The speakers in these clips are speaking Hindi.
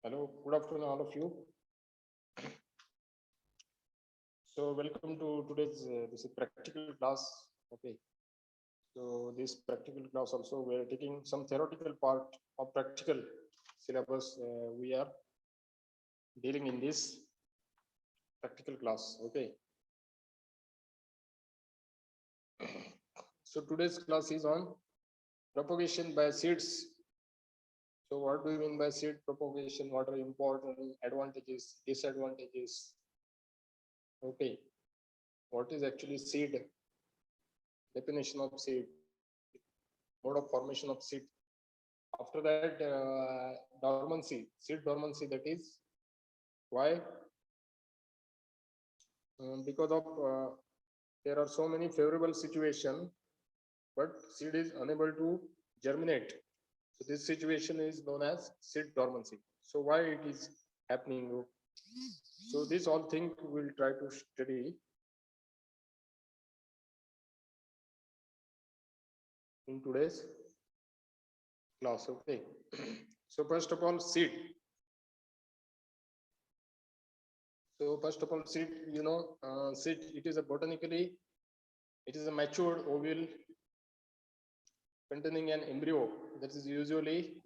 Hello, good afternoon, all of you. So, welcome to today's this is practical class. Okay, so this practical class also we are taking some theoretical part of practical syllabus. We are dealing in this practical class. Okay, so today's class is on propagation by seeds. So, what do you mean by seed propagation? What are important advantages, disadvantages? Okay, what is actually seed? Definition of seed, mode of formation of seed. After that, dormancy, seed dormancy. That is why, because of there are so many favorable situation, but seed is unable to germinate. So this situation is known as seed dormancy. So why it is happening? So this all thing we'll try to study in today's class. Okay. So first of all, seed. So first of all, seed, seed, it is a botanically, it is a matured ovule containing an embryo that is usually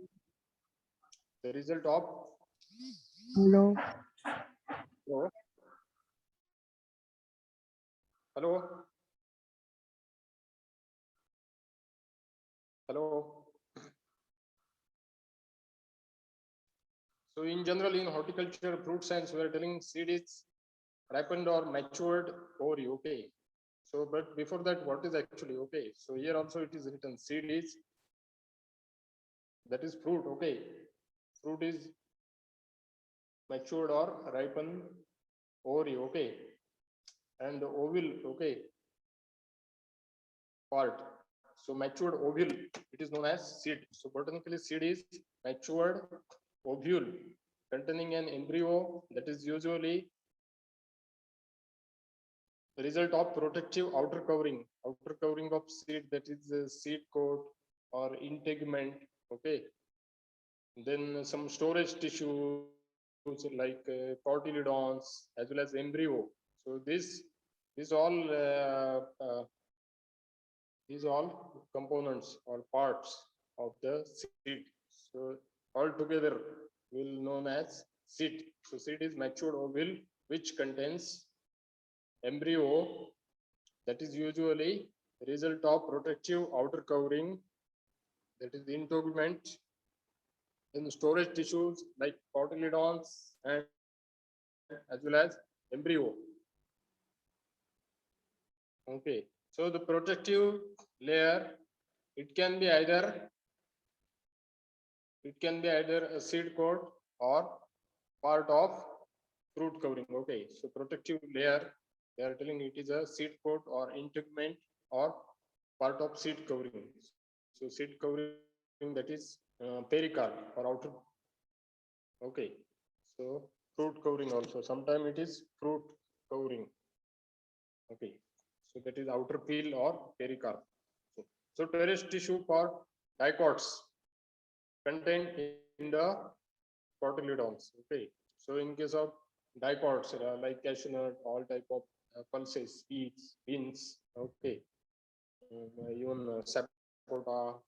the result of Hello. hello hello hello. So in general, in horticulture, fruit science, we are telling seed is ripened or matured ovary. Okay. So, but before that, what is actually okay? So here also it is written seed is, that is fruit. Okay. Fruit is matured or ripened ovary. Okay. And the ovule. Okay. Part. So matured ovule, it is known as seed. So botanically, seed is matured ovule containing an embryo that is usually the result of protective outer covering of seed, that is the seed coat or integument. Okay. Then some storage tissues like cotyledons as well as embryo. So this all these all components or parts of the seed. So all together will known as seed. So seed is matured ovule which contains embryo that is usually the result of protective outer covering, that is the integument, in storage tissues like cotyledons and as well as embryo. Okay, so the protective layer, it can be either a seed coat or part of fruit covering. Okay, so protective layer, they are telling it is a seed coat or integument or part of seed covering. So seed covering, that is pericarp or outer. Okay, so fruit covering also. Sometimes it is fruit covering. Okay, so that is outer peel or pericarp. So terrestrial tissue for dicots contained in the cotyledons. Okay, so in case of dicots like cashew nut, all type of pulses, seeds, beans. Okay, even sapota,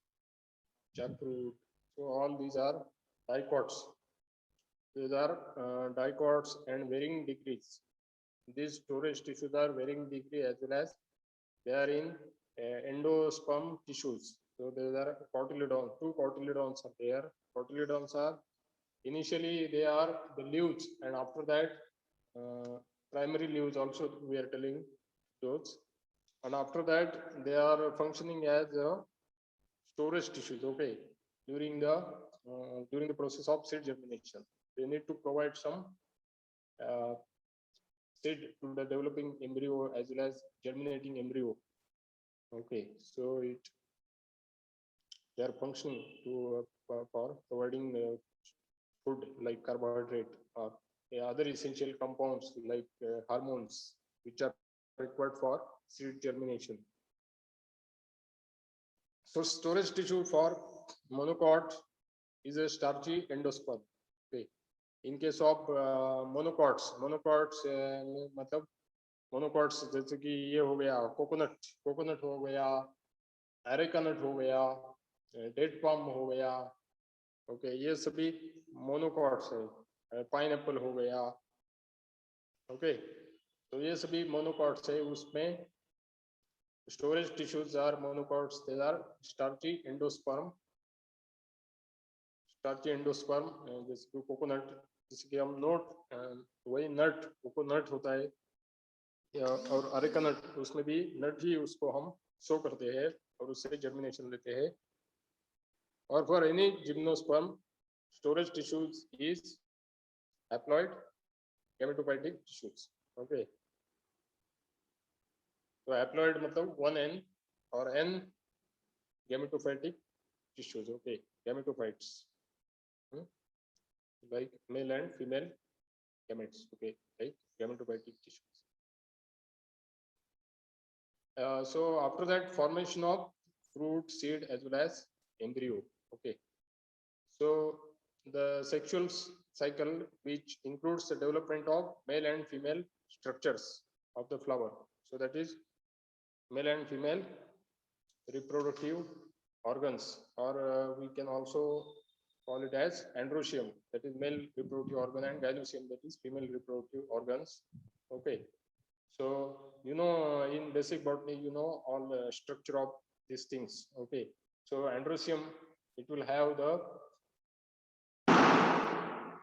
jackfruit. So all these are dicots. These are dicots and varying degrees. These storage tissues are varying degree as well as they are in endosperm tissues. So there are cotyledons. Two cotyledons are there. Cotyledons are initially they are the leaves, and after that primary leaves also we are telling those, and after that they are functioning as storage tissues. Okay, during the process of seed germination, they need to provide some uh, seed to the developing embryo as well as germinating embryo. Okay, so they are functioning to for providing food like carbohydrate or other essential compounds like hormones which are required for seed germination. So storage tissue for monocot is a starchy endosperm. Okay, in case of monocots, मतलब मोनोकॉट्स जैसे कि ये हो गया कोकोनट हो गया, एरेका नट हो गया, डेट पाम हो गया, ओके, ये सभी मोनोकॉट्स है। पाइनएप्पल हो गया, ओके, तो ये सभी मोनोकॉट्स है। उसमें storage tissues are monocots. They are starchy endosperm, जैसे कि कोकोनट, जैसे कि हम नोट, वही नट कोकोनट होता है, और अरेका नट, उसमें भी नट ही उसको हम शो करते हैं और उससे जर्मिनेशन लेते हैं। और for any gymnosperm storage tissues is haploid gametophytic tissues, okay. तो हैप्लॉइड मतलब 1n और n gametophytic tissues, okay, gametophytes, like male and female gametes, okay, like gametophytic tissues. So after that, formation of fruit, seed as well as embryo, okay. So the sexual cycle, which includes the development of male and female structures of the flower, so that is male and female reproductive organs, or we can also call it as androecium, that is male reproductive organ, and gynoecium, that is female reproductive organs, okay. So you know, in basic botany, you know all the structure of these things, okay. So androecium, it will have the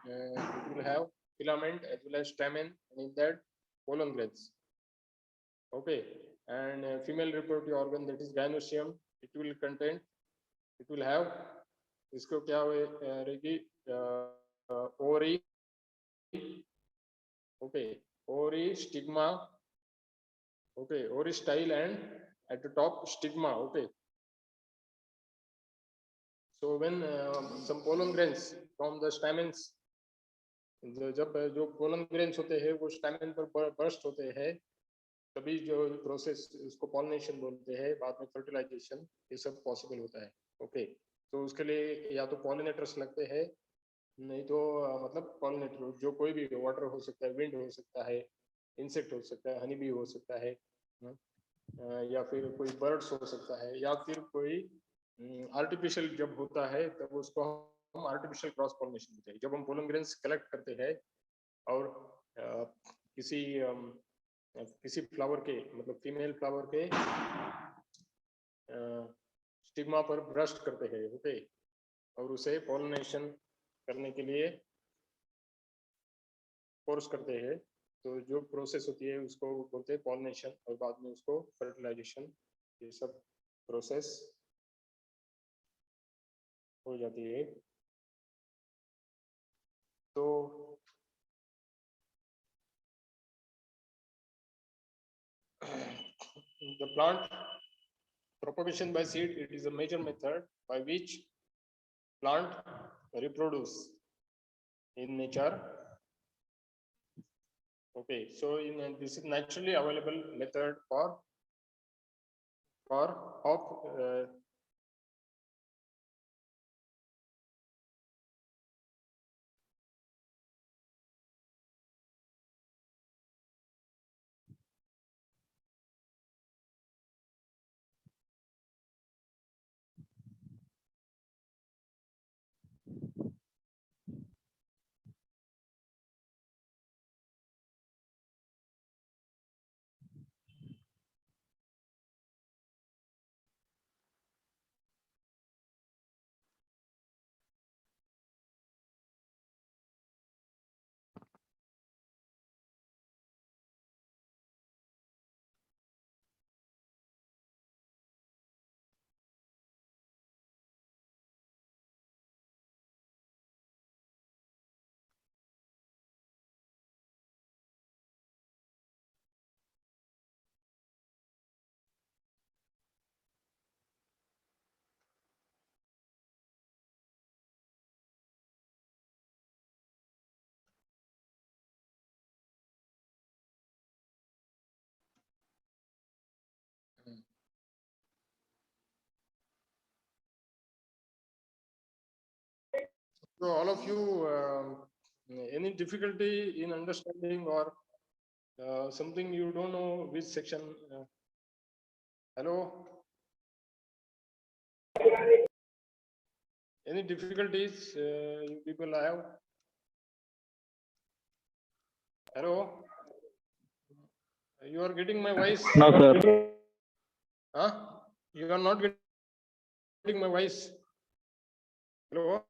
it will have filament as well as stamen, and in that pollen grains, okay. And female reproductive organ, that is gynoecium, it will have, इसको क्या रहेगी, ओरी, ओके, ओरी स्टिग्मा, okay, ओरी style and at the top stigma, okay. So when some pollen grains from the stamens, जब जो pollen grains होते हैं वो stamen पर burst होते हैं, तभी जो प्रोसेस, उसको पॉलिनेशन बोलते हैं, बाद में फर्टिलाइजेशन, ये सब पॉसिबल होता है, ओके। तो उसके लिए या तो पॉलिनेटर्स लगते हैं, नहीं तो मतलब पॉलिनेटर जो कोई भी वाटर हो सकता है, विंड हो सकता है, इंसेक्ट हो सकता है, हनी बी हो सकता है, या फिर कोई बर्ड्स हो सकता है, या फिर कोई आर्टिफिशियल जब होता है तब उसको हम आर्टिफिशियल क्रॉस पॉलिनेशन बोलते हैं। जब हम पोलन ग्रेन्स कलेक्ट करते हैं और किसी फ्लावर के, मतलब फीमेल फ्लावर के स्टिग्मा पर ब्रश करते हैं, ओके, और उसे पॉलिनेशन करने के लिए फोर्स करते हैं, तो जो प्रोसेस होती है उसको बोलते हैं पॉलिनेशन, और बाद में उसको फर्टिलाइजेशन, ये सब प्रोसेस हो जाती है। तो the plant propagation by seed, it is a major method by which plant reproduce in nature, okay. So this is naturally available method for of so all of you Any difficulty in understanding or something you don't know which section? Hello? Any difficulties you people have? Hello? You are getting my voice? No, sir. Huh? You are not getting my voice? Hello?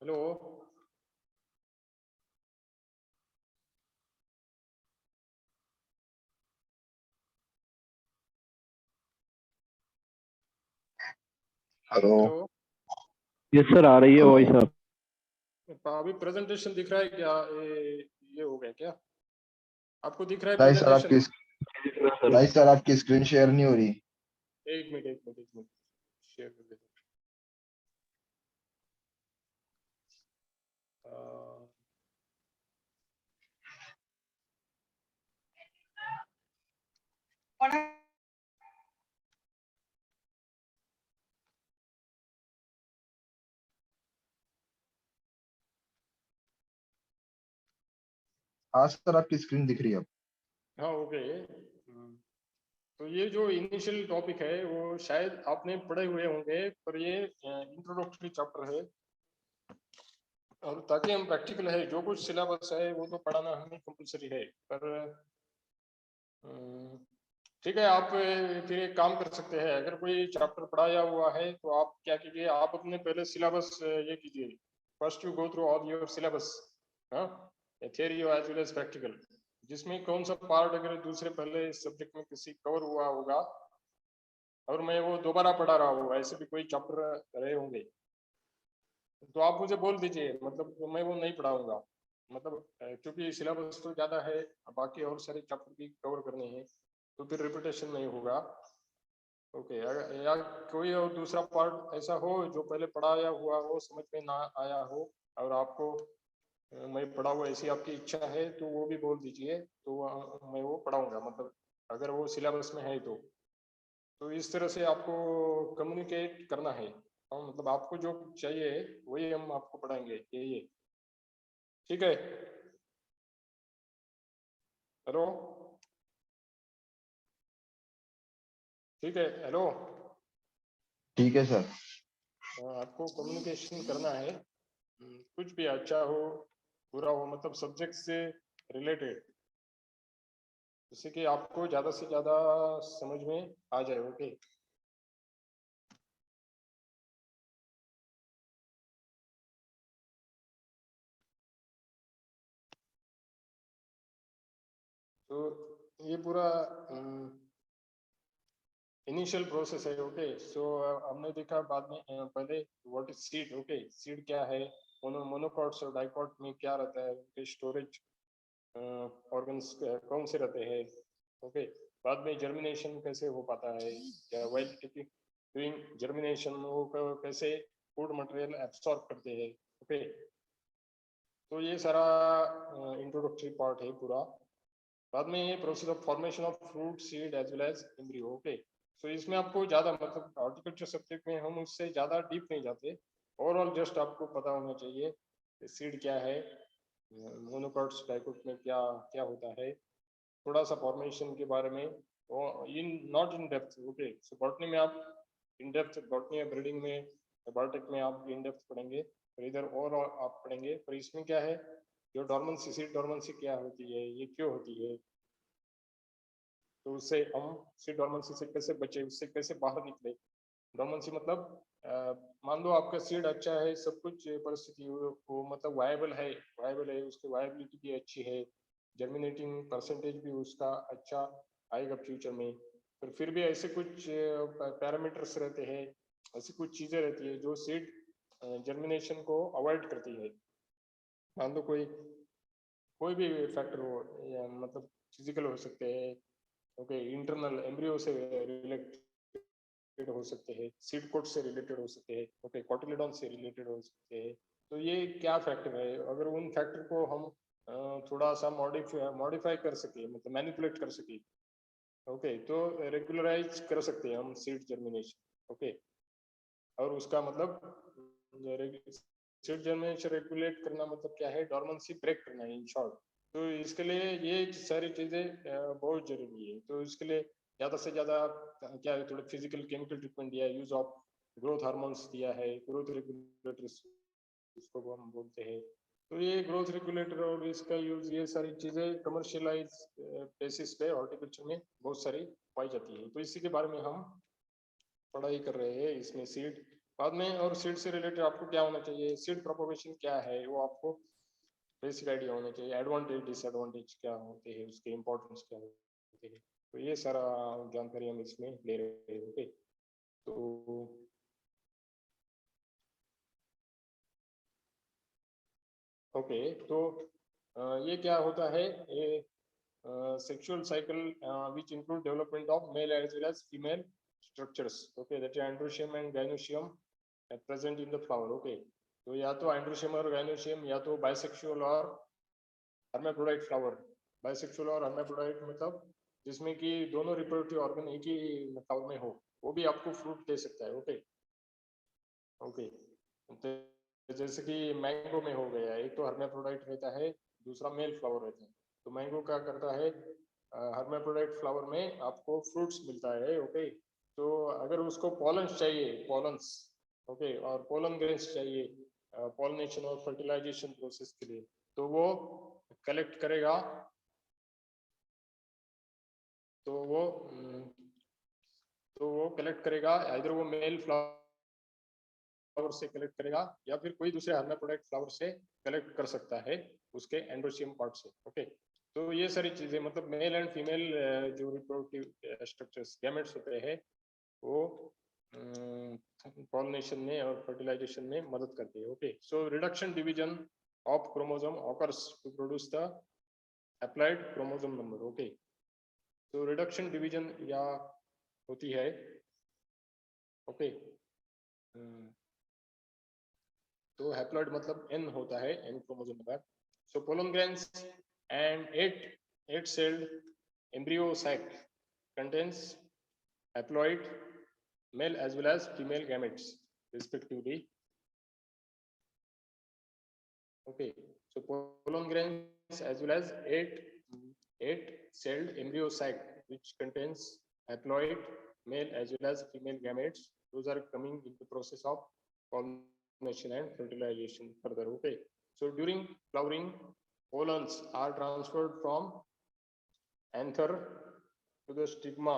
Hello? Hello hello yes sir, आ रही है हेलो वॉइस आप। अभी प्रेजेंटेशन दिख रहा है क्या? ये हो गया क्या? आपको दिख रहा है नहीं सर प्रेजेंटेशन? आपकी नहीं सर आपकी स्क्रीन शेयर नहीं हो रही। एक मिनट शेयर कर देता हूँ। हाँ सर आपकी स्क्रीन दिख रही है अब। हाँ ओके। तो ये जो इनिशियल टॉपिक है वो शायद आपने पढ़े हुए होंगे, पर ये इंट्रोडक्टरी चैप्टर है, और ताकि हम प्रैक्टिकल है जो कुछ सिलेबस है वो तो पढ़ाना हमें कंपलसरी है, पर ठीक है। आप फिर एक काम कर सकते हैं, अगर कोई चैप्टर पढ़ाया हुआ है तो आप क्या कीजिए, आप अपने पहले सिलेबस ये कीजिए, first you go through all your syllabus, हाँ, theory as well as practical, जिसमें कौन सा पार्ट अगर दूसरे पहले सब्जेक्ट में किसी कवर हुआ होगा और मैं वो दोबारा पढ़ा रहा हूँ, ऐसे भी कोई चैप्टर रहे होंगे तो आप मुझे बोल दीजिए, मतलब मैं वो नहीं पढ़ाऊंगा, मतलब क्योंकि सिलेबस तो ज़्यादा है, बाकी और सारे चैप्टर भी कवर करने हैं, तो फिर रिपीटेशन नहीं होगा। ओके, या कोई और दूसरा पार्ट ऐसा हो जो पहले पढ़ाया हुआ हो, समझ में ना आया हो, और आपको मैं पढ़ाऊँ ऐसी आपकी इच्छा है तो वो भी बोल दीजिए, तो मैं वो पढ़ाऊंगा, मतलब अगर वो सिलेबस में है तो इस तरह से आपको कम्युनिकेट करना है, मतलब आपको जो चाहिए वही हम आपको पढ़ाएंगे, ये ठीक है। हेलो, ठीक है, हेलो। ठीक है सर। आपको कम्युनिकेशन करना है, कुछ भी अच्छा हो बुरा हो, मतलब सब्जेक्ट से रिलेटेड, जिससे कि आपको ज़्यादा से ज़्यादा समझ में आ जाए। ओके, तो ये पूरा इनिशियल प्रोसेस है। ओके, सो हमने देखा बाद में पहले what is seed. Okay, seed क्या है, मोनोकॉट्स और डाइकॉट में क्या रहता है, उनके स्टोरेज ऑर्गन्स कौन से रहते हैं। ओके, बाद में जर्मिनेशन कैसे हो पाता है, या वाइल डूइंग जर्मिनेशन वो कैसे फूड मटेरियल एब्सॉर्ब करते हैं। ओके, तो ये सारा इंट्रोडक्टरी पार्ट है पूरा। बाद में ये process of formation of fruit seed as well as embryo. Okay, so इसमें आपको ज़्यादा, मतलब हॉर्टिकल्चर सब्जेक्ट में हम उससे ज़्यादा डीप नहीं जाते, ओवरऑल जस्ट आपको पता होना चाहिए सीड क्या है, मोनोकॉट्स डाइकोट में क्या क्या होता है, थोड़ा सा फॉर्मेशन के बारे में, in not in depth. Okay, so botany में आप इन डेप्थ, बॉटनी या ब्रीडिंग में, बायोटेक में आप इन डेप्थ पढ़ेंगे, और इधर और आप पढ़ेंगे, पर इसमें क्या है, जो डॉर्मेंसी, सीड डॉर्मेंसी क्या होती है, ये क्यों होती है, तो उससे हम सीड डॉर्मेंसी से कैसे बचे, उससे कैसे बाहर निकले। डॉर्मेंसी मतलब मान लो आपका सीड अच्छा है, सब कुछ परिस्थिति वो मतलब वायबल है, उसकी वायबिलिटी भी अच्छी है, जर्मिनेटिंग परसेंटेज भी उसका अच्छा आएगा फ्यूचर में, पर फिर भी ऐसे कुछ पैरामीटर्स रहते हैं, ऐसी कुछ चीज़ें रहती है जो सीड जर्मिनेशन को अवॉइड करती है। मान लो कोई भी फैक्टर हो, या मतलब फिजिकल हो सकते हैं, ओके, इंटरनल एम्ब्रियो से रिलेटेड हो सकते हैं, सीड कोट से रिलेटेड हो सकते हैं, ओके, कॉटिलेडॉन से रिलेटेड हो सकते हैं। तो ये क्या फैक्टर है, अगर उन फैक्टर को हम थोड़ा सा मॉडिफाई कर सके, मतलब मैनिपुलेट कर सके, ओके, तो रेगुलराइज कर सकते हैं हम सीड जर्मिनेशन। ओके, और उसका मतलब सीड जर्मिनेशन रेगुलेट करना मतलब क्या है, डॉर्मेंसी ब्रेक करना है इन शॉर्ट। तो इसके लिए ये सारी चीजें बहुत जरूरी है। तो इसके लिए ज्यादा से ज्यादा क्या है, थोड़ा फिजिकल केमिकल ट्रीटमेंट दिया है, यूज ऑफ ग्रोथ हार्मोन्स दिया है, ग्रोथ रेगुलेटर्स इसको हम बोलते हैं। तो ये ग्रोथ रेगुलेटर और इसका यूज, ये सारी चीजें कमर्शियलाइज बेसिस पे हॉर्टिकल्चर में बहुत सारी पाई जाती है। तो इसी के बारे में हम पढ़ाई कर रहे हैं इसमें सीड बाद में। और सीड से रिलेटेड आपको क्या होना चाहिए, सीड प्रोपोगेशन क्या है वो आपको बेसिक आइडिया होना चाहिए, एडवांटेज डिसएडवांटेज क्या होते हैं, उसके इम्पोर्टेंस क्या होते हैं। तो ये सारा जानकारी हम इसमें ले रहे हैं। ओके, तो ओके, तो ये क्या होता है, ये sexual cycle which include development of male as well as female structures. Okay, that is androecium and gynoecium present in the flower. Okay, तो या तो androecium और gynoecium या तो bisexual और hermaphrodite flower। bisexual और hermaphrodite मतलब जिसमें कि दोनों रिप्रोडक्टिव ऑर्गन एक ही फ्लावर में हो, वो भी आपको फ्रूट दे सकता है। ओके ओके, तो जैसे कि मैंगो में हो गया, एक तो hermaphrodite रहता है, दूसरा मेल फ्लावर रहता है। तो मैंगो क्या करता है, hermaphrodite फ्लावर में आपको फ्रूट्स मिलता है। ओके, तो अगर उसको पॉलन्स चाहिए, पॉलन्स, ओके, और पोलन ग्रेन्स चाहिए पॉलिनेशन और फर्टिलाइजेशन प्रोसेस के लिए, तो वो कलेक्ट करेगा। तो वो कलेक्ट करेगा, इधर वो मेल फ्लावर से कलेक्ट करेगा या फिर कोई दूसरे hermaphrodite फ्लावर से कलेक्ट कर सकता है उसके एंड्रोशियम पार्ट से। ओके, तो ये सारी चीजें मतलब मेल एंड फीमेल जो रिप्रोडक्टिव स्ट्रक्चर्स गैमेट्स होते हैं वो पॉलिनेशन में और फर्टिलाइजेशन में मदद करते हैं। Okay, so reduction division of chromosome occurs to produce the haploid chromosome number. Okay, तो रिडक्शन डिवीजन या होती है। ओके, तो हैप्लॉइड मतलब n होता है, n chromosome number. So pollen grains and 8 celled embryo sac contains haploid male as well as female gametes respectively. Okay, so pollen grains as well as 8 celled embryo sac which contains haploid male as well as female gametes, those are coming in the process of pollination and fertilization further. Okay, so during flowering, pollens are transferred from anther to the stigma,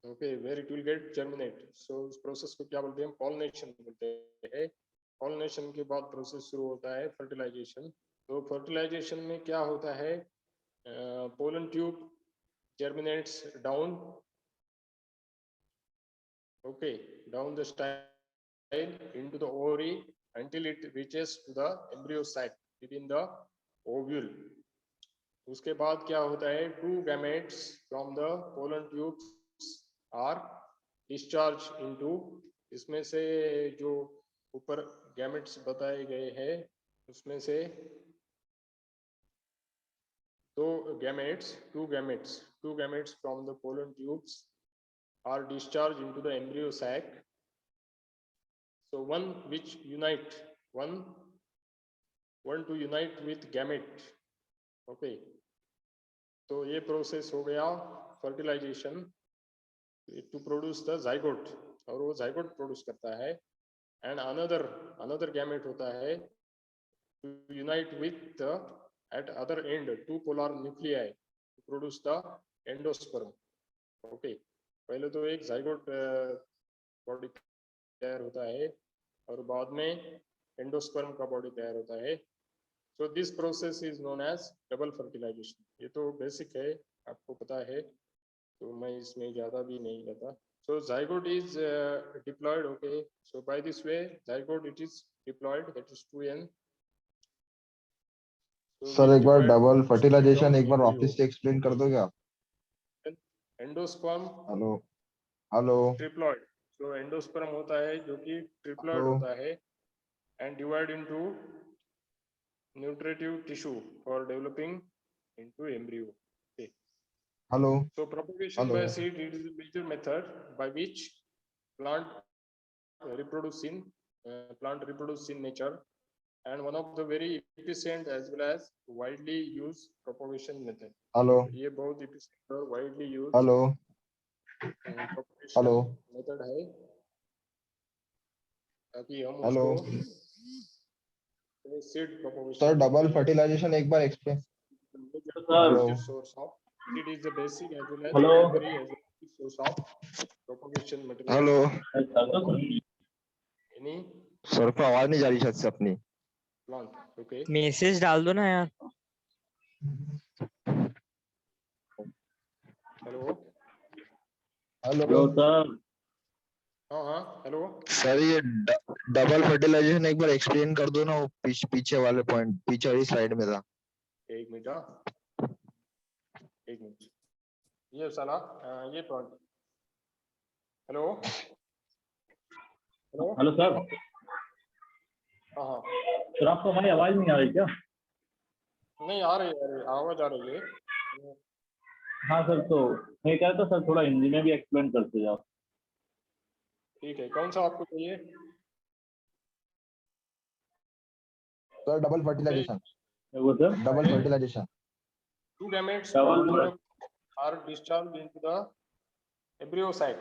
okay, where it will get germinate. So इस प्रोसेस को क्या बोलते हैं, पॉलिनेशन बोलते हैं। पॉलिनेशन के बाद प्रोसेस शुरू होता है फर्टिलाइजेशन। तो फर्टिलाइजेशन में क्या होता है, pollen tube germinates down, okay, down the style into the ovary until it reaches to the embryo sac within the ovule. उसके बाद क्या होता है, 2 gametes from the pollen tubes are discharged into, इसमें से जो ऊपर gametes बताए गए हैं उसमें से two gametes from the pollen tubes are discharged into the embryo sac. So one to unite with gamete. Okay, तो ये प्रोसेस हो गया fertilisation to produce the zygote, और वो जाइगोट प्रोड्यूस करता है। एंड अनदर गैमेट होता है to unite with the at other end 2 polar nuclei to produce the endosperm. Okay, पहले तो एक जाइगोट बॉडी तैयार होता है और बाद में एंडोस्पर्म का बॉडी तैयार होता है। So this process is known as double fertilization. ये तो बेसिक है, आपको पता है, तो मैं इसमें ज्यादा भी नहीं जाता। So zygote is diploid. Okay, so by this way zygote it is diploid, that is 2n. Sir एक बार डबल फर्टिलाइजेशन एक बार वापस से एक्सप्लेन कर दोगे आप? Endosperm, hello hello triploid. तो एंडोस्पर्म होता है जो कि ट्रिप्लॉइड होता है and divide into nutritive tissue for developing into embryo. Hello. So propagation Hello. by seed it is a major method by which plant reproduce in nature, and one of the very efficient as well as widely used propagation method. Hello. ये बहुत efficient और widely used Hello. propagation Hello. method है, ताकि हम Hello. उसको seed propagation Sir, double बोलते हैं। fertilization एक बार explain. Hello. Source of seed is the basic as well as Hello. primary as well as source of propagation material. Hello. Any sir पे आवाज नहीं जा रही छत से अपनी. plant, okay. मैसेज डाल दो ना यार. Hello. Hello. सर. हाँ, hello. सर ये डबल फर्टिलाइजेशन एक बार एक्सप्लेन कर दो ना, वो पीछे वाले पॉइंट पीछे वाली स्लाइड में था. एक मिनट, एक मिनट, ये साला ये point. Hello hello hello sir. हाँ, सर आपको हमारी आवाज नहीं आ रही क्या? नहीं आ रही है, आवाज आ रही है. हाँ सर, तो मैं कह रहा था सर थोड़ा हिंदी में भी एक्सप्लेन करते जाओ. ठीक है, कौन सा आपको चाहिए? Sir double fertilization. वो sir double fertilization. Two gametes Double are discharged into the embryo sac.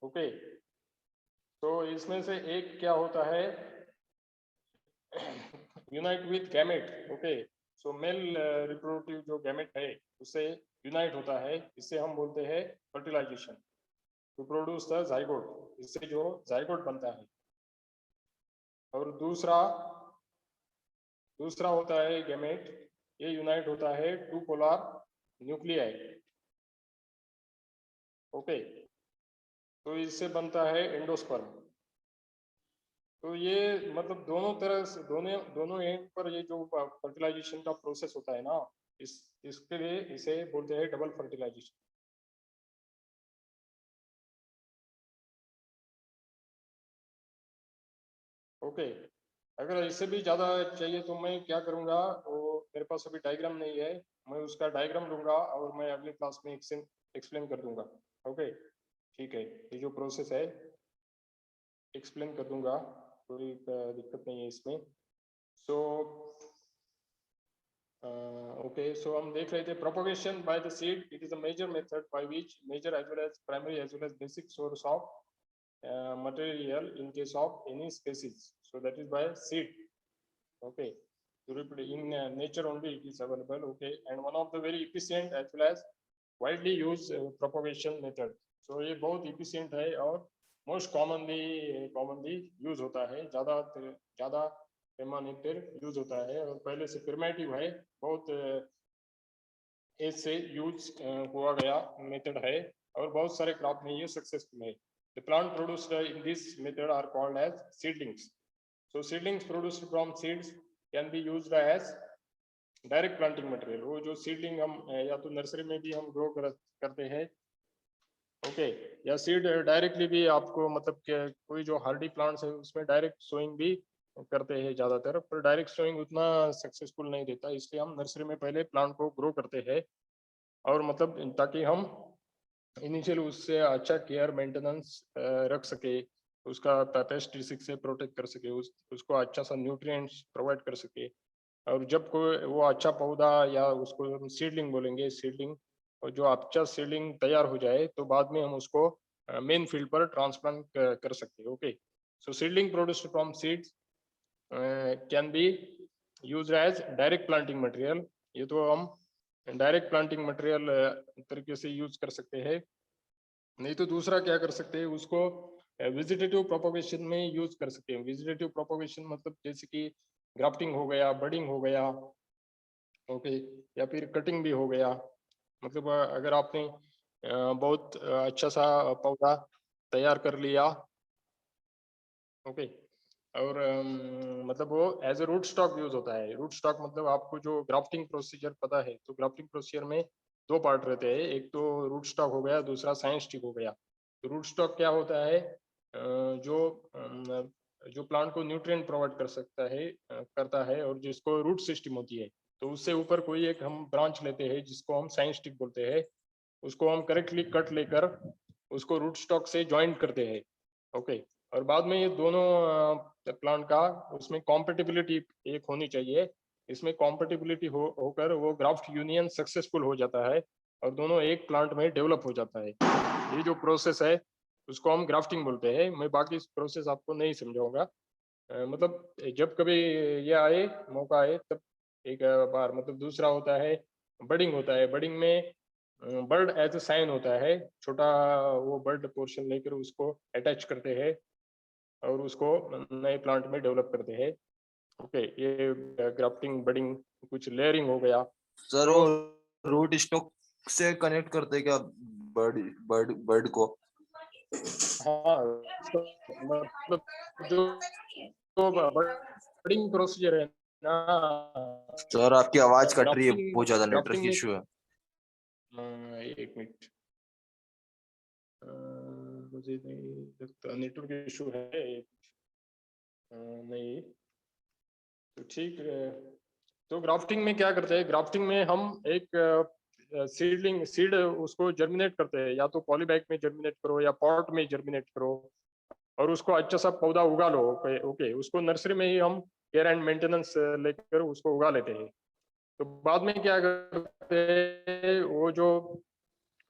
Okay. तो इसमें से एक क्या होता है, unite with gamete. Okay, so male reproductive जो गैमेट है उससे यूनाइट होता है, इससे हम बोलते हैं fertilisation. To produce the zygote, इससे जो जाइगोट बनता है. और दूसरा होता है गैमेट, ये यूनाइट होता है टू पोलर न्यूक्लियाई. ओके, तो इससे बनता है एंडोस्पर्म. तो ये मतलब दोनों तरह से दोनों एंड पर ये जो फर्टिलाइजेशन का प्रोसेस होता है ना, इसके लिए इसे बोलते हैं डबल फर्टिलाइजेशन. ओके, अगर इससे भी ज्यादा चाहिए तो मैं क्या करूंगा, वो मेरे पास अभी डायग्राम नहीं है, मैं उसका डायग्राम लूंगा और मैं अगली क्लास में एक्सप्लेन कर दूंगा. ओके, ठीक है, ये जो प्रोसेस है एक्सप्लेन कर दूंगा, कोई दिक्कत नहीं है इसमें. सो ओके, सो हम देख रहे थे propagation by the seed. It is a major method by which major as well as primary as well as basic source of material in case of any species. So that is by seed. Okay, in nature only it is available. Okay, and one of the very efficient as well as widely used propagation method. So ये बहुत efficient है और most commonly use होता है, ज़्यादा पैमाने पर यूज होता है, और पहले से प्रिमिटिव है, बहुत एज से यूज हुआ गया मेथड है, और बहुत सारे क्रॉप में ये सक्सेसफुल है. The plant produced in this method are called as seedlings. So seedlings produced from seeds can be used as direct planting material. वो जो seedling हम या तो नर्सरी में भी हम ग्रो करते हैं, ओके, या सीड डायरेक्टली भी आपको मतलब कोई जो हार्डी प्लांट्स है उसमें डायरेक्ट सोइंग भी करते हैं ज़्यादातर, पर डायरेक्ट सोइंग उतना सक्सेसफुल नहीं देता, इसलिए हम नर्सरी में पहले प्लांट को ग्रो करते हैं, और मतलब ताकि हम इनिशियल उससे अच्छा केयर मेंटेनेंस रख सके, उसका पेस्टिसाइड से प्रोटेक्ट कर सके, उसको अच्छा सा न्यूट्रिएंट्स प्रोवाइड कर सके. और जब कोई वो अच्छा पौधा, या उसको हम सीडलिंग बोलेंगे, सीडलिंग, और जो अच्छा सीडलिंग तैयार हो जाए तो बाद में हम उसको मेन फील्ड पर ट्रांसप्लांट कर सकते हैं. Okay, so seedling produced from seeds can be used as direct planting material. ये तो हम डायरेक्ट प्लांटिंग मटेरियल तरीके से यूज कर सकते हैं. नहीं तो दूसरा क्या कर सकते हैं, उसको वेजिटेटिव प्रोपगेशन में यूज कर सकते हैं. वेजिटेटिव प्रोपगेशन मतलब जैसे कि ग्राफ्टिंग हो गया, बडिंग हो गया, ओके, या फिर कटिंग भी हो गया. मतलब अगर आपने बहुत अच्छा सा पौधा तैयार कर लिया, ओके, और मतलब वो as a root stock use होता है. रूट स्टॉक मतलब आपको जो ग्राफ्टिंग प्रोसीजर पता है, तो ग्राफ्टिंग प्रोसीजर में दो पार्ट रहते हैं, एक तो रूट स्टॉक हो गया, दूसरा साइंस स्टिक हो गया. तो रूट स्टॉक क्या होता है, जो प्लांट को न्यूट्रिएंट प्रोवाइड कर सकता है, करता है, और जिसको रूट सिस्टम होती है, तो उससे ऊपर कोई एक हम ब्रांच लेते हैं जिसको हम साइंस स्टिक बोलते हैं. उसको हम करेक्टली कट लेकर उसको रूट स्टॉक से ज्वाइंट करते हैं। ओके, और बाद में ये दोनों प्लांट का उसमें कॉम्पेटिबिलिटी एक होनी चाहिए। इसमें कॉम्पेटिबिलिटी होकर वो ग्राफ्ट यूनियन सक्सेसफुल हो जाता है और दोनों एक प्लांट में डेवलप हो जाता है। ये जो प्रोसेस है उसको हम ग्राफ्टिंग बोलते हैं। मैं बाकी प्रोसेस आपको नहीं समझाऊंगा। मतलब जब कभी ये आए मौका आए तब एक बार, मतलब दूसरा होता है बडिंग होता है। बडिंग में बर्ड एज अ साइन होता है, छोटा वो बर्ड पोर्शन लेकर उसको अटैच करते हैं और उसको नए प्लांट में डेवलप करते हैं। ओके, ये ग्राफ्टिंग बडिंग कुछ लेयरिंग हो गया। सर तो वो रूट स्टॉक से कनेक्ट करते हैं क्या बर्ड बर्ड बर्ड को? हाँ, मतलब जो बडिंग प्रोसीजर है ना, सर आपकी आवाज कट रही है, ग्राफ्टिंग बहुत ज्यादा नेटवर्क ग्राफ्टिंग में इशू है। एक मिनट, मुझे नहीं लगता नेटवर्क इशू है। नहीं, तो ठीक है। तो ग्राफ्टिंग में क्या करते हैं, ग्राफ्टिंग में हम एक सीड उसको जर्मिनेट करते हैं, या तो पॉलीबैग में जर्मिनेट करो या पॉट में जर्मिनेट करो और उसको अच्छा सा पौधा उगा लो। ओके, उसको नर्सरी में ही हम केयर एंड मेंटेनेंस लेकर उसको उगा लेते हैं। तो बाद में क्या करते हैं, वो जो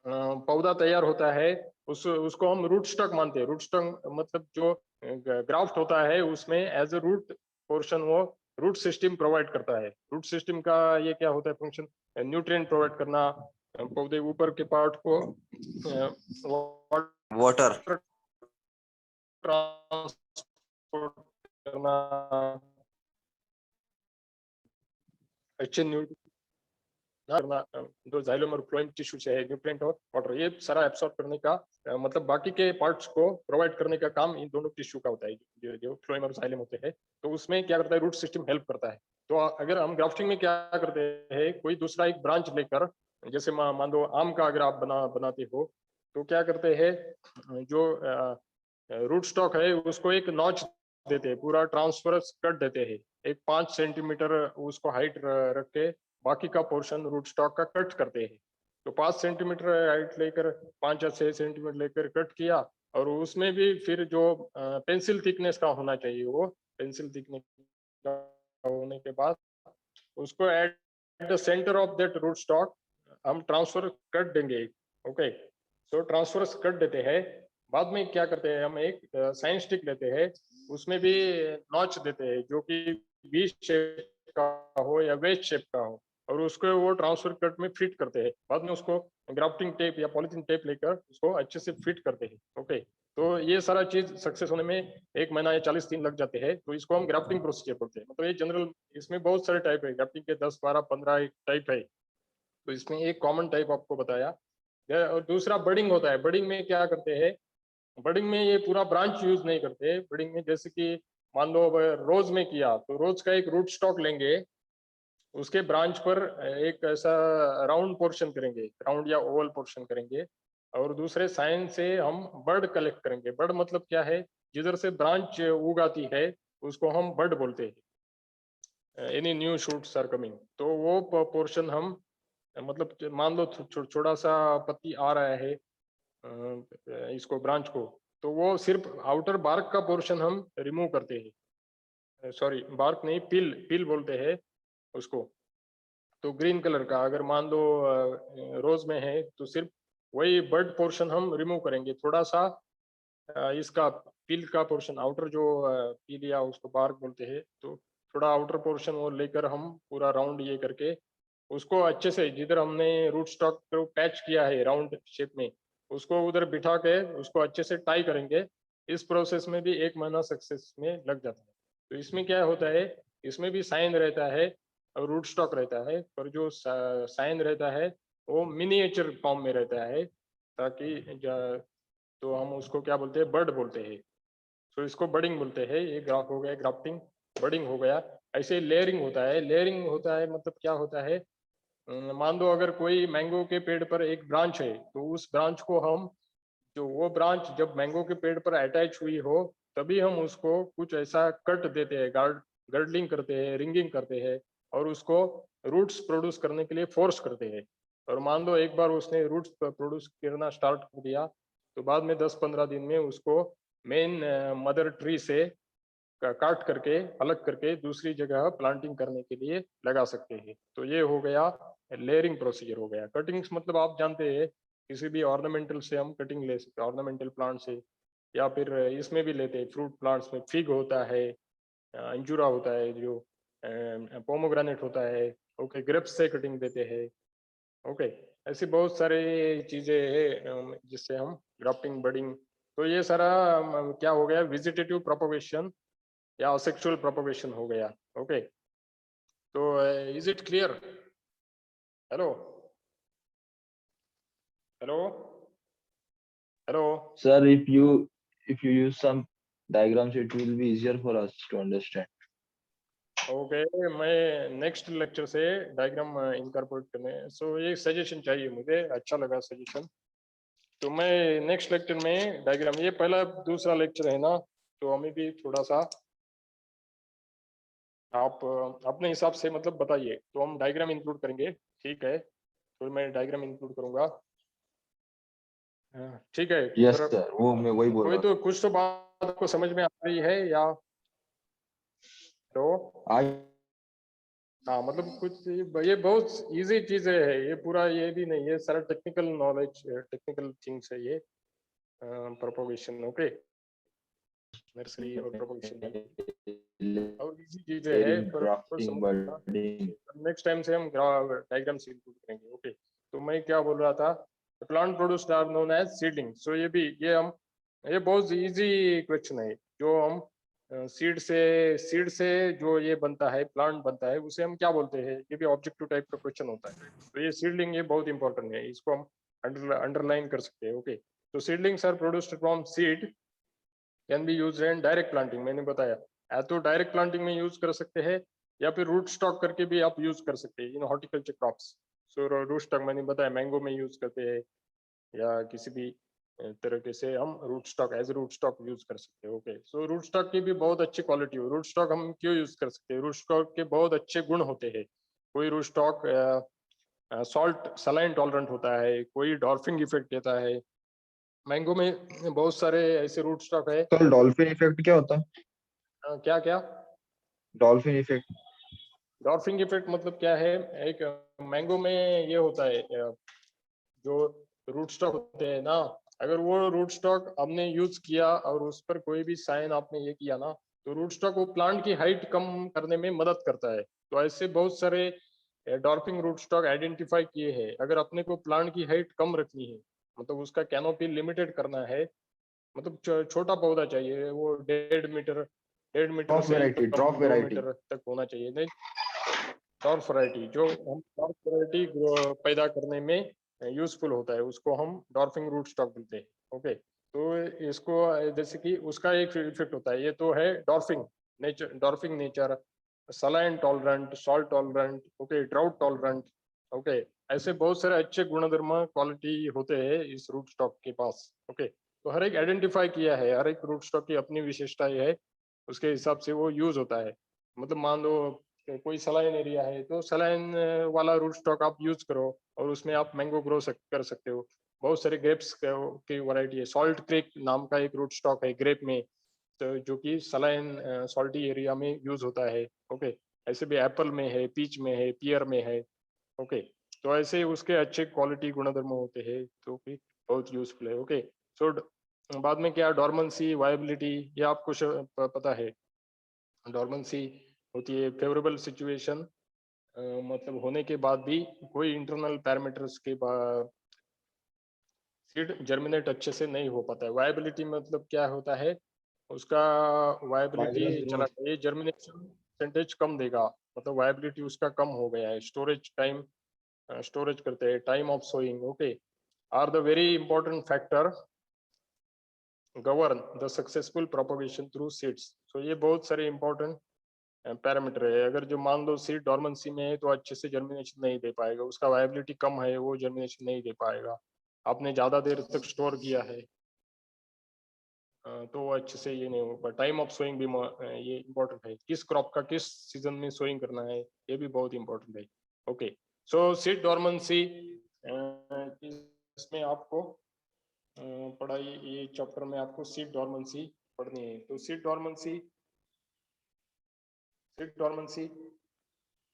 पौधा तैयार होता है उसको हम रूट स्टॉक मानते हैं। रूट स्टॉक मतलब जो ग्राफ्ट होता है उसमें एज ए रूट पोर्शन वो रूट सिस्टम प्रोवाइड करता है। रूट सिस्टम का ये क्या होता है फंक्शन, न्यूट्रिएंट प्रोवाइड करना, पौधे ऊपर के पार्ट को वाटर। ट्रांसपोर्ट करना, अच्छे करना, जो जाइलम और फ्लोएम टिश्यू से है, न्यूट्रिएंट और वाटर, ये सारा एब्सॉर्ब करने का मतलब बाकी के पार्ट्स को प्रोवाइड करने का काम इन दोनों टिश्यू का होता है, जो फ्लोएम और जाइलम होते हैं। तो उसमें क्या करता है, रूट सिस्टम हेल्प करता है। तो अगर हम ग्राफ्टिंग में क्या करते हैं, कोई दूसरा एक ब्रांच लेकर, जैसे मान लो आम का अगर आप बनाते हो, तो क्या करते हैं, जो रूट स्टॉक है उसको एक नॉच देते हैं, पूरा ट्रांसफरस कट देते हैं, एक 5 सेंटीमीटर उसको हाइट रख के बाकी का पोर्शन रूट स्टॉक का कट करते हैं। तो 5 सेंटीमीटर हाइट लेकर 5 या 6 सेंटीमीटर लेकर कट किया, और उसमें भी फिर जो पेंसिल थिकनेस का होना चाहिए, वो पेंसिल थिकनेस का होने के बाद उसको at the centre of that root stock हम ट्रांसफर कट देंगे। ओके, तो ट्रांसफर कट देते हैं। बाद में क्या करते हैं, हम एक साइन स्टिक लेते हैं, उसमें भी नॉच देते हैं जो कि वी शेप का हो या वेज शेप का हो, और उसको वो ट्रांसफर कट में फिट करते हैं। बाद में उसको ग्राफ्टिंग टेप या पॉलिथीन टेप लेकर उसको अच्छे से फिट करते हैं। ओके, तो ये सारा चीज सक्सेस होने में 1 महीना या 40 दिन लग जाते हैं। तो इसको हम ग्राफ्टिंग प्रोसीजर बोलते हैं। मतलब ये जनरल, इसमें बहुत सारे टाइप है, ग्राफ्टिंग के 10, 12, 15 टाइप है। तो इसमें एक कॉमन टाइप आपको बताया। और दूसरा बडिंग होता है। बडिंग में क्या करते हैं, बडिंग में ये पूरा ब्रांच यूज नहीं करते। बडिंग में जैसे कि मान लो रोज में किया, तो रोज का एक रूट स्टॉक लेंगे, उसके ब्रांच पर एक ऐसा राउंड पोर्शन करेंगे, राउंड या ओवल पोर्शन करेंगे, और दूसरे साइन से हम बर्ड कलेक्ट करेंगे। बर्ड मतलब क्या है, जिधर से ब्रांच उगाती है उसको हम बर्ड बोलते हैं। Any new shoots are coming, तो वो पोर्शन हम, मतलब मान लो छोटा सा पत्ती आ रहा है इसको ब्रांच को, तो वो सिर्फ आउटर बार्क का पोर्शन हम रिमूव करते हैं। सॉरी, बार्क नहीं, पिल पिल बोलते हैं उसको। तो ग्रीन कलर का अगर मान लो रोज में है, तो सिर्फ वही बर्ड पोर्शन हम रिमूव करेंगे। थोड़ा सा इसका पिल का पोर्शन, आउटर जो पिल या उसको बार्क बोलते हैं, तो थोड़ा आउटर पोर्शन वो लेकर हम पूरा राउंड ये करके उसको अच्छे से, जिधर हमने रूट स्टॉक को पैच किया है राउंड शेप में, उसको उधर बिठा के उसको अच्छे से टाई करेंगे। इस प्रोसेस में भी 1 महीना सक्सेस में लग जाता है। तो इसमें क्या होता है, इसमें भी साइन रहता है और रूट स्टॉक रहता है, पर जो साइन रहता है वो मिनिएचर फॉर्म में रहता है, ताकि तो हम उसको क्या बोलते हैं, बर्ड बोलते हैं। तो इसको बडिंग बोलते हैं। ये ग्राफ हो गया ग्राफ्टिंग, बडिंग हो गया। ऐसे लेयरिंग होता है। लेयरिंग होता है मतलब क्या होता है, मान लो अगर कोई मैंगो के पेड़ पर एक ब्रांच है, तो उस ब्रांच को हम, जो वो ब्रांच जब मैंगो के पेड़ पर अटैच हुई हो, तभी हम उसको कुछ ऐसा कट देते हैं, गर्डलिंग करते हैं, रिंगिंग करते हैं, और उसको रूट्स प्रोड्यूस करने के लिए फोर्स करते हैं। और मान लो एक बार उसने रूट्स प्रोड्यूस करना स्टार्ट कर दिया, तो बाद में 10-15 दिन में उसको मेन मदर ट्री से काट करके अलग करके दूसरी जगह प्लांटिंग करने के लिए लगा सकते हैं। तो ये हो गया लेयरिंग प्रोसीजर हो गया। कटिंग्स मतलब आप जानते हैं किसी भी ऑर्नामेंटल से हम कटिंग ले सकते हैं, ऑर्नामेंटल प्लांट से, या फिर इसमें भी लेते हैं फ्रूट प्लांट्स में फिग होता है, अंजूरा होता है, जो पोमोग्रेनेट होता है, ओके, ग्रेप्स से कटिंग देते हैं, ओके। ऐसी बहुत सारे चीजें हैं जिससे हम ग्राफ्टिंग बडिंग। तो ये सारा क्या हो गया, वेजिटेटिव प्रोपगेशन या सेक्सुअल प्रोपगेशन हो गया, ओके। तो is it clear? Hello hello hello Sir, if you use some diagrams, it will be easier for us to understand. Okay, मैं नेक्स्ट लेक्चर से डायग्राम इनकॉर्पोरेट करने, सो ये सजेशन चाहिए मुझे, अच्छा लगा सजेशन। तो मैं नेक्स्ट लेक्चर में डायग्राम, ये पहला दूसरा लेक्चर है ना, तो हमें भी थोड़ा सा आप अपने हिसाब से मतलब बताइए, तो हम डायग्राम इंक्लूड करेंगे, ठीक है? तो मैं डायग्राम इंक्लूड करूंगा, ठीक है? Yes, पर sir. वो मैं वही बोल कोई रहा तो कुछ तो बात आपको समझ में आ रही है या तो? था। आज हाँ, मतलब कुछ ये बहुत इजी चीजें है, ये पूरा ये भी नहीं है, सारा टेक्निकल नॉलेज, टेक्निकल थिंग्स है ये, प्रोपोगेशन, ओके, नर्सरी और प्रोपोगेशन और इजी चीजें है, layering, पर drafting, budding. नेक्स्ट टाइम से हम डायग्राम से इंक्लूड करेंगे, ओके। तो मैं क्या बोल रहा था, plant produced are known as seedling. So ये भी ये बहुत इजी क्वेश्चन है, जो हम सीड से जो ये बनता है, प्लांट बनता है, उसे हम क्या बोलते हैं, ये भी ऑब्जेक्टिव टाइप का क्वेश्चन होता है। तो ये सीडलिंग ये बहुत इंपॉर्टेंट है, इसको हम अंडरलाइन कर सकते हैं, ओके। तो seedlings are produced from seed, can be used in direct planting, मैंने बताया, या तो डायरेक्ट प्लांटिंग में यूज कर सकते हैं, या फिर रूट स्टॉक करके भी आप यूज कर सकते हैं in horticulture crops. So root stock मैंने बताया मैंगो में यूज करते हैं, या किसी भी तरीके से हम root stock as root stock use कर सकते हैं, ओके। सो रूट स्टॉक की भी बहुत अच्छी क्वालिटी हो, रूट स्टॉक हम क्यों यूज कर सकते हैं, रूट स्टॉक के बहुत अच्छे गुण होते हैं। कोई root stock salt saline tolerant होता है, कोई डॉर्फिंग इफेक्ट देता है, मैंगो में बहुत सारे ऐसे रूट स्टॉक है। तो डॉल्फिन इफेक्ट क्या होता है? क्या क्या? डॉल्फिन इफेक्ट डॉर्फिंग इफेक्ट मतलब क्या है, एक मैंगो में ये होता है, जो रूट स्टॉक होते हैं ना, अगर वो रूट स्टॉक हमने यूज किया और उस पर कोई भी साइन आपने ये किया ना, तो रूट स्टॉक वो प्लांट की हाइट कम करने में मदद करता है। तो ऐसे बहुत सारे डॉर्फिंग रूट स्टॉक आइडेंटिफाई किए हैं। अगर अपने को प्लांट की हाइट कम रखनी है, मतलब उसका कैनोपी लिमिटेड करना है, मतलब छोटा पौधा चाहिए, वो 1.5 मीटर से ड्रॉप कम 2 वेराइटी मीटर तक होना चाहिए, नहीं डॉर्फ वैरायटी, जो हम डॉर्फ वैरायटी पैदा करने में यूजफुल होता है, उसको हम डॉर्फिंग रूट स्टॉक बोलते हैं, ओके। तो इसको जैसे कि उसका एक इफेक्ट होता है, ये तो है dwarfing nature, dwarfing nature, saline tolerant, salt tolerant, okay, drought tolerant, okay. ऐसे बहुत सारे अच्छे गुणधर्म क्वालिटी होते हैं इस रूट स्टॉक के पास, ओके। तो हर एक आइडेंटिफाई किया है, हर एक रूट स्टॉक की अपनी विशेषताएं है, उसके हिसाब से वो यूज होता है। मतलब मान लो कोई सलाइन एरिया है, तो सलाइन वाला रूट स्टॉक आप यूज करो, और उसमें आप मैंगो ग्रो कर सकते हो। बहुत सारे ग्रेप्स की वैरायटी है, सॉल्ट क्रेक नाम का एक रूट स्टॉक है ग्रेप में, तो जो कि सलाइन सॉल्टी एरिया में यूज होता है, ओके। ऐसे भी एप्पल में है, पीच में है, पियर में है, ओके। तो ऐसे उसके अच्छे क्वालिटी गुणधर्म होते हैं, तो भी बहुत यूजफुल है, ओके। सो बाद में क्या, डॉर्मेंसी, वायबिलिटी, ये आपको पता है। डॉर्मेंसी होती है फेवरेबल सिचुएशन, मतलब होने के बाद भी कोई इंटरनल पैरामीटर्स के बाद सीड जर्मिनेट अच्छे से नहीं हो पाता है। वायबिलिटी मतलब क्या होता है, उसका वायबिलिटी चला गया, जर्मिनेशन परसेंटेज कम देगा, मतलब वायबिलिटी उसका कम हो गया है। स्टोरेज टाइम, स्टोरेज करते हैं, time of sowing, okay, are the very important factor govern the successful propagation through seeds. तो ये बहुत सारे इंपॉर्टेंट पैरामीटर है। अगर जो मान लो सीड डॉर्मेंसी में है, तो अच्छे से जर्मिनेशन नहीं दे पाएगा, उसका वायबिलिटी कम है, वो जर्मिनेशन नहीं दे पाएगा। आपने ज्यादा देर तक स्टोर किया है, तो वो अच्छे से ये नहीं होगा। टाइम ऑफ सोइंग भी ये इंपॉर्टेंट है, किस क्रॉप का किस सीजन में सोइंग करना है, ये भी बहुत इंपॉर्टेंट है, ओके। सो सीड डॉर्मेंसी इसमें आपको पढ़ाई ये चैप्टर में आपको सीड डॉर्मेंसी पढ़नी है। तो सीड डॉर्मेंसी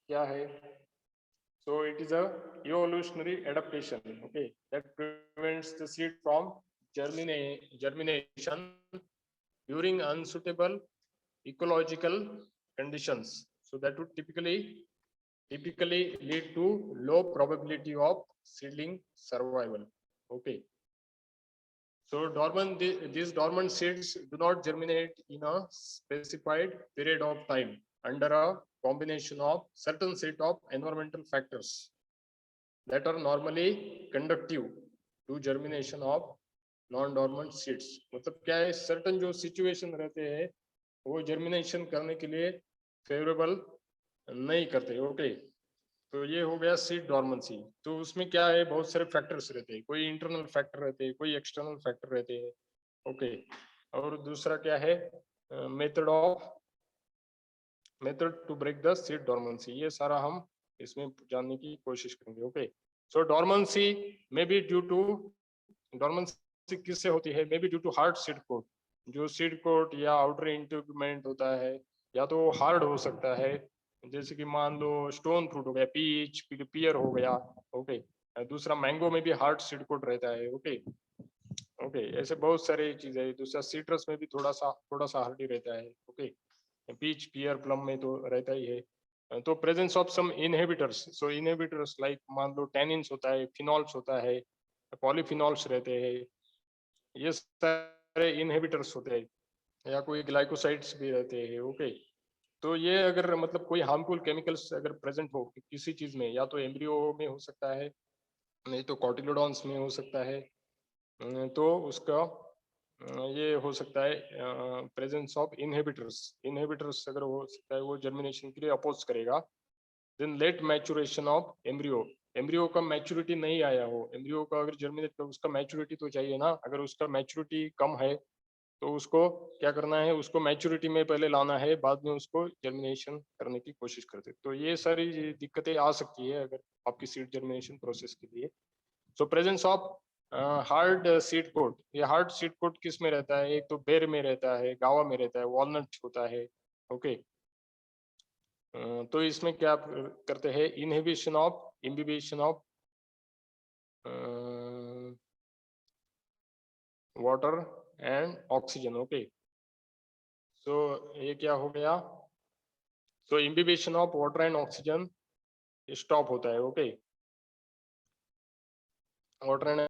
क्या है? So it is a evolutionary adaptation, okay, that prevents the seed from germination during unsuitable ecological conditions. So that would typically lead to low probability of seedling survival. Okay. So these dormant seeds do not germinate in a specified period of time under a combination of certain set of environmental factors that are normally conducive to germination of non-dormant seeds. मतलब क्या है, certain जो situation रहते हैं वो germination करने के लिए favorable नहीं करते। ओके, तो ये हो गया सीड डॉर्मेंसी। तो उसमें क्या है, बहुत सारे फैक्टर्स रहते हैं, कोई इंटरनल फैक्टर रहते हैं, कोई एक्सटर्नल फैक्टर रहते हैं। ओके, और दूसरा क्या है, method to break the seed dormancy, ये सारा हम इसमें जानने की कोशिश करेंगे। ओके, सो डॉर्मेंसी में बी ड्यू टू, डॉर्मेंसी किससे होती है? May be due to hard seed coat, जो सीड कोट या आउटर इंटीग्यूमेंट होता है, या तो हार्ड हो सकता है, जैसे कि मान लो स्टोन फ्रूट हो गया, पीच, पियर हो गया। ओके, दूसरा मैंगो में भी हार्ड सीड कोट रहता है। ओके, ऐसे बहुत सारे चीज है। दूसरा सिट्रस में भी थोड़ा सा हार्ड ही रहता है। ओके, पीच, पियर, प्लम में तो रहता ही है। तो presence of some inhibitors, so inhibitors like मान लो टेनिन्स होता है, फिनॉल्स होता है, पॉलीफिनॉल्स रहते हैं, ये सारे इनहिबिटर्स होते हैं, या कोई ग्लाइकोसाइड्स भी रहते हैं। ओके, तो ये अगर मतलब कोई हार्मफुल केमिकल्स अगर प्रेजेंट हो किसी चीज में, या तो एम्ब्रियो में हो सकता है, नहीं तो कॉटिलोडॉन्स में हो सकता है, तो उसका ये हो सकता है प्रेजेंस ऑफ इनहिबिटर्स अगर हो सकता है, वो जर्मिनेशन के लिए अपोज करेगा। Then late maturation of embryo का मैच्योरिटी नहीं आया हो, एम्ब्रियो का अगर जर्मिनेट कर, उसका मैच्योरिटी तो चाहिए ना, अगर उसका मैच्योरिटी कम है तो उसको क्या करना है, उसको मैच्योरिटी में पहले लाना है, बाद में उसको जर्मिनेशन करने की कोशिश करते। तो ये सारी दिक्कतें आ सकती है अगर आपकी सीड जर्मिनेशन प्रोसेस के लिए। So presence of hard seed coat, ये हार्ड सीड कोट किस में रहता है? एक तो बेर में रहता है, गावा में रहता है, वॉलनट होता है। ओके, तो इसमें क्या करते हैं, inhibition of water and oxygen. Okay, so ये क्या हो गया, so imbibition of water and oxygen stop होता है। Okay, water and